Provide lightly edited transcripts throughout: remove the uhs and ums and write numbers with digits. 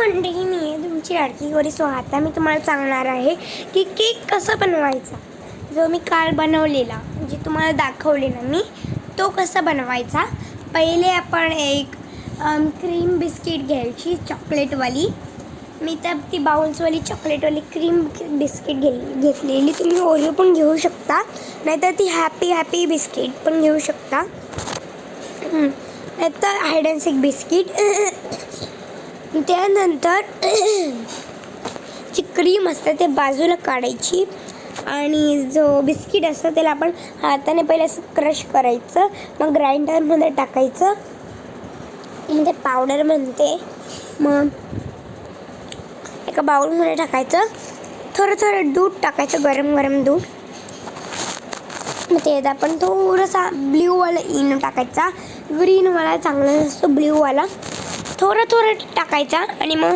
मंडळी, मी आहे तुमची लाडकी गौरी. सो आता मी तुम्हाला सांगणार आहे की केक कसा बनवायचा. जो मी काल बनवलेला, म्हणजे तुम्हाला दाखवलेला मी, तो कसा बनवायचा. पहिले आपण एक क्रीम बिस्किट घ्यायची, चॉकलेटवाली. मी तर ती बाउल्सवाली चॉकलेटवाली क्रीम बिस्किट घेतलेली. तुम्ही ओरिओ पण घेऊ शकता, नाहीतर ती हॅपी बिस्किट पण घेऊ शकता, नाहीतर हाईड अँड सीक बिस्किट. त्यानंतर जी क्रीम असते ते बाजूला काढायची आणि जो बिस्किट असतं त्याला आपण हाताने पहिले असं क्रश करायचं, मग ग्राइंडरमध्ये टाकायचं. म्हणजे पावडर म्हणते. मग एका बाउलमध्ये टाकायचं, थोडं दूध टाकायचं, गरम दूध. मग त्यात आपण थोडासा ब्ल्यूवाला इनो टाकायचा. ग्रीनवाला चांगला नसतो, ब्ल्यूवाला थोडं टाकायचा. आणि मग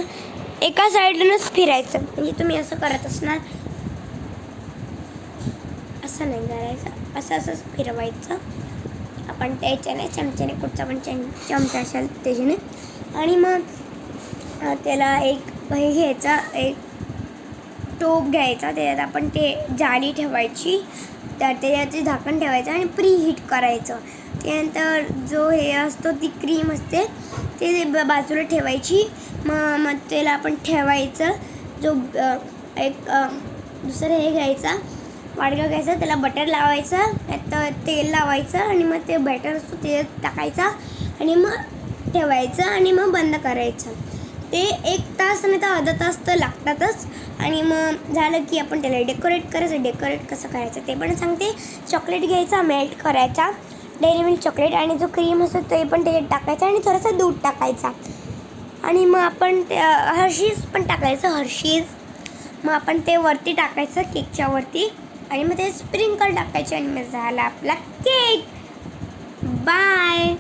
एका साईडनंच फिरायचं. म्हणजे तुम्ही असं करत असणार, असं नाही करायचं, असंच फिरवायचं. आपण त्याच्याने चमच्याने, कुठचा पण चमचा असेल त्याच्याने. आणि मग त्याला एक हे घ्यायचा, एक टोप घ्यायचा, त्याच्यात आपण ते जाळी ठेवायची, तर त्याच्याचे झाकण ठेवायचं आणि प्री हीट करायचं. त्यानंतर जो हे असतो, ती क्रीम असते ते बाजूला ठेवायची. मग त्याला आपण ठेवायचं. जो एक दुसरं हे घ्यायचा, वाडगा घ्यायचा, त्याला बटर लावायचं, तर तेल लावायचं आणि मग ते बॅटर असतो ते टाकायचा आणि मग ठेवायचं आणि मग बंद करायचं. ते 1 तास नाही तर अर्धा तास तर लागतातच. आणि मग झालं की आपण त्याला डेकोरेट करायचं. डेकोरेट कसं करायचं ते पण सांगते. चॉकलेट घ्यायचा, मेल्ट करायचा, डेअरी मिल्क चॉकलेट, आणि जो क्रीम असतो ते पण त्याच्यात टाकायचा आणि थोडासा दूध टाकायचा. आणि मग आपण ते हर्षीज पण टाकायचं, हर्षीज. मग आपण ते वरती टाकायचं, केकच्या वरती, आणि मग ते स्प्रिंकल टाकायचे आणि मग झाला आपला केक. बाय.